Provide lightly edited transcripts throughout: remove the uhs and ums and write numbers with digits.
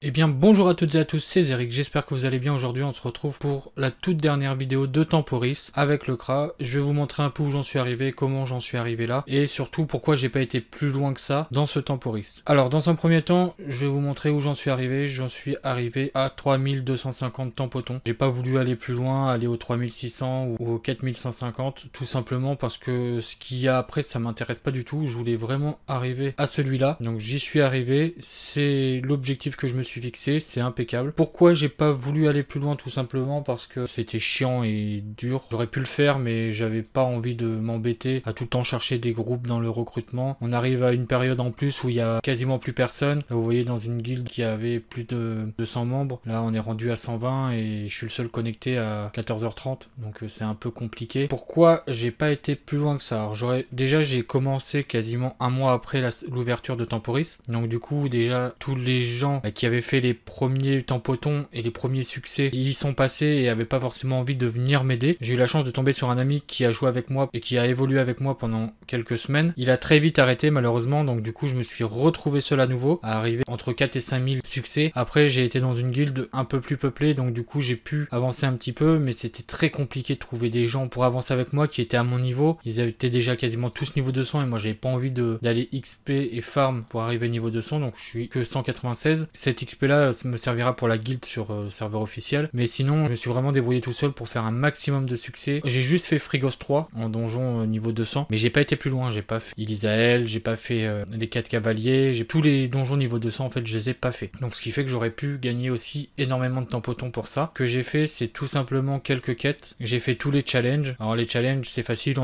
Eh bien bonjour à toutes et à tous, c'est Eric, j'espère que vous allez bien. Aujourd'hui on se retrouve pour la toute dernière vidéo de Temporis avec le CRA. Je vais vous montrer un peu où j'en suis arrivé, comment j'en suis arrivé là et surtout pourquoi j'ai pas été plus loin que ça dans ce Temporis. Alors dans un premier temps, je vais vous montrer où j'en suis arrivé. J'en suis arrivé à 3250 tampotons. J'ai pas voulu aller plus loin, aller aux 3600 ou aux 4150 tout simplement parce que ce qu'il y a après ça m'intéresse pas du tout. Je voulais vraiment arriver à celui-là. Donc j'y suis arrivé, c'est l'objectif que je me suis fixé, c'est impeccable. Pourquoi j'ai pas voulu aller plus loin? Tout simplement parce que c'était chiant et dur. J'aurais pu le faire mais j'avais pas envie de m'embêter à tout le temps chercher des groupes dans le recrutement. On arrive à une période en plus où il y a quasiment plus personne. Là, vous voyez dans une guilde qui avait plus de 200 membres, là on est rendu à 120 et je suis le seul connecté à 14h30, donc c'est un peu compliqué. Pourquoi j'ai pas été plus loin que ça? Alors j'ai commencé quasiment un mois après l'ouverture de Temporis, donc du coup déjà tous les gens qui avaient fait les premiers tampotons et les premiers succès, ils y sont passés et avaient pas forcément envie de venir m'aider. J'ai eu la chance de tomber sur un ami qui a joué avec moi et qui a évolué avec moi pendant quelques semaines. Il a très vite arrêté malheureusement, donc du coup je me suis retrouvé seul à nouveau, à arriver entre 4 et 5000 succès. Après j'ai été dans une guilde un peu plus peuplée, donc du coup j'ai pu avancer un petit peu, mais c'était très compliqué de trouver des gens pour avancer avec moi qui étaient à mon niveau. Ils étaient déjà quasiment tous niveau 200 et moi j'avais pas envie d'aller XP et farm pour arriver niveau 200, donc je suis que 196. Cette XP là me servira pour la guilde sur serveur officiel, mais sinon je me suis vraiment débrouillé tout seul pour faire un maximum de succès. J'ai juste fait Frigos 3 en donjon niveau 200, mais j'ai pas été plus loin. J'ai pas fait Ilisael, j'ai pas fait les 4 cavaliers, j'ai tous les donjons niveau 200 en fait je les ai pas fait, donc ce qui fait que j'aurais pu gagner aussi énormément de tampotons pour ça. Ce que j'ai fait c'est tout simplement quelques quêtes. J'ai fait tous les challenges. Alors les challenges c'est facile,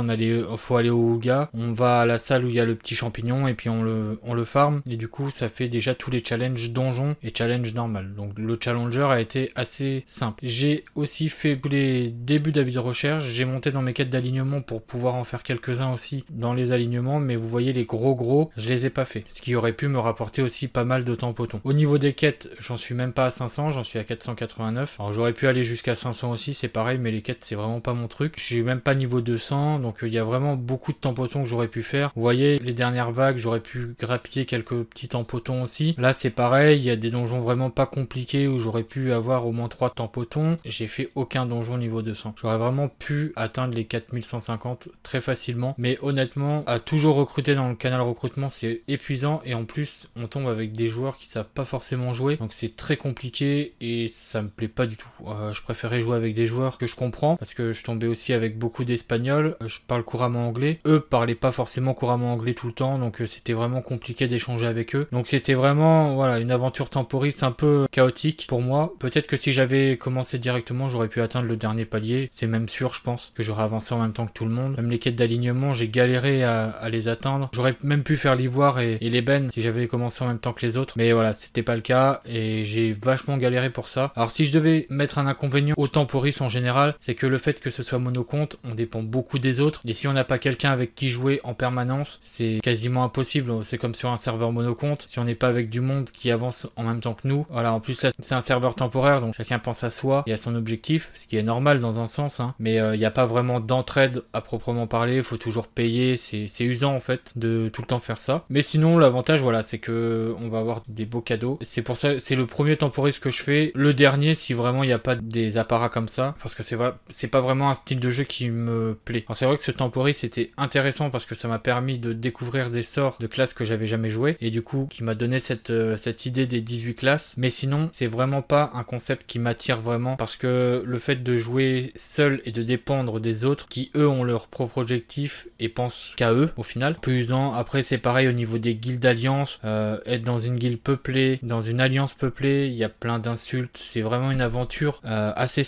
faut aller au Ouga, on va à la salle où il y a le petit champignon et puis on le farm, et du coup ça fait déjà tous les challenges donjon et challenge normal. Donc le challenger a été assez simple. J'ai aussi fait tous les débuts d'avis de recherche, j'ai monté dans mes quêtes d'alignement pour pouvoir en faire quelques-uns aussi dans les alignements, mais vous voyez les gros je les ai pas fait, ce qui aurait pu me rapporter aussi pas mal de tampotons. Au niveau des quêtes, j'en suis même pas à 500, j'en suis à 489. Alors j'aurais pu aller jusqu'à 500 aussi, c'est pareil, mais les quêtes c'est vraiment pas mon truc. Je suis même pas niveau 200, donc il y a vraiment beaucoup de tampotons que j'aurais pu faire. Vous voyez les dernières vagues, j'aurais pu grappiller quelques petits tampotons aussi. Là c'est pareil, il y a des donjons vraiment pas compliqués où j'aurais pu avoir au moins 3 tampotons. J'ai fait aucun donjon niveau 200. J'aurais vraiment pu atteindre les 4150 très facilement, mais honnêtement à toujours recruter dans le canal recrutement c'est épuisant, et en plus on tombe avec des joueurs qui savent pas forcément jouer, donc c'est très compliqué et ça me plaît pas du tout. Je préférais jouer avec des joueurs que je comprends, parce que je tombais aussi avec beaucoup d'espagnols, je parle couramment anglais, eux parlaient pas forcément couramment anglais tout le temps, donc c'était vraiment compliqué d'échanger avec eux. Donc c'était vraiment voilà une aventure Temporis un peu chaotique pour moi. Peut-être que si j'avais commencé directement j'aurais pu atteindre le dernier palier, c'est même sûr, je pense que j'aurais avancé en même temps que tout le monde. Même les quêtes d'alignement j'ai galéré à les atteindre, j'aurais même pu faire l'ivoire et l'ébène si j'avais commencé en même temps que les autres, mais voilà c'était pas le cas et j'ai vachement galéré pour ça. Alors si je devais mettre un inconvénient au Temporis en général, c'est que le fait que ce soit monocompte, on dépend beaucoup des autres, et si on n'a pas quelqu'un avec qui jouer en permanence c'est quasiment impossible. C'est comme sur un serveur monocompte, si on n'est pas avec du monde qui avance en même temps que nous, voilà. En plus là c'est un serveur temporaire, donc chacun pense à soi et à son objectif, ce qui est normal dans un sens, hein. Mais il n'y a pas vraiment d'entraide à proprement parler, il faut toujours payer, c'est usant en fait de tout le temps faire ça. Mais sinon l'avantage voilà c'est que on va avoir des beaux cadeaux, c'est pour ça c'est le premier Temporis que je fais, le dernier si vraiment il n'y a pas des apparats comme ça, parce que c'est pas vraiment un style de jeu qui me plaît. Alors c'est vrai que ce Temporis était intéressant parce que ça m'a permis de découvrir des sorts de classes que j'avais jamais joué, et du coup qui m'a donné cette idée des 18 classes, mais sinon c'est vraiment pas un concept qui m'attire vraiment, parce que le fait de jouer seul et de dépendre des autres qui eux ont leur propre objectif et pensent qu'à eux au final, plus usant. Après c'est pareil au niveau des guildes d'alliance, être dans une guilde peuplée, dans une alliance peuplée, il y a plein d'insultes, c'est vraiment une aventure assez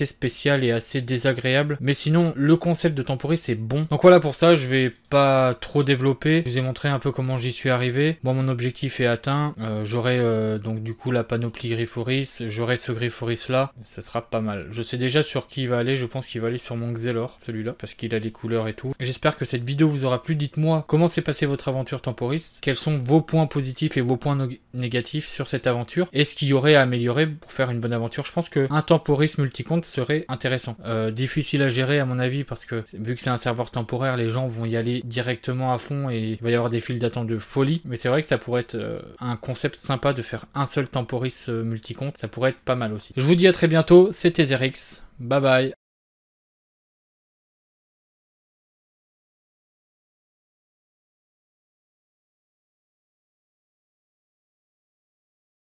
spéciale et assez désagréable, mais sinon le concept de Temporis c'est bon. Donc voilà, pour ça je vais pas trop développer, je vous ai montré un peu comment j'y suis arrivé. Moi mon objectif est atteint, j'aurai donc du coup la panoplie Grifforis, j'aurai ce Grifforis là, ça sera pas mal. Je sais déjà sur qui il va aller, je pense qu'il va aller sur mon Xelor, celui-là, parce qu'il a les couleurs et tout. J'espère que cette vidéo vous aura plu. Dites-moi comment s'est passée votre aventure Temporis, quels sont vos points positifs et vos points négatifs sur cette aventure, et ce qu'il y aurait à améliorer pour faire une bonne aventure. Je pense qu'un Temporis multicompte serait intéressant. Difficile à gérer à mon avis, parce que vu que c'est un serveur temporaire, les gens vont y aller directement à fond et il va y avoir des files d'attente de folie, mais c'est vrai que ça pourrait être un concept sympa de faire un seul Temporis multicompte, ça pourrait être pas mal aussi. Je vous dis à très bientôt, c'était Zerix, bye bye.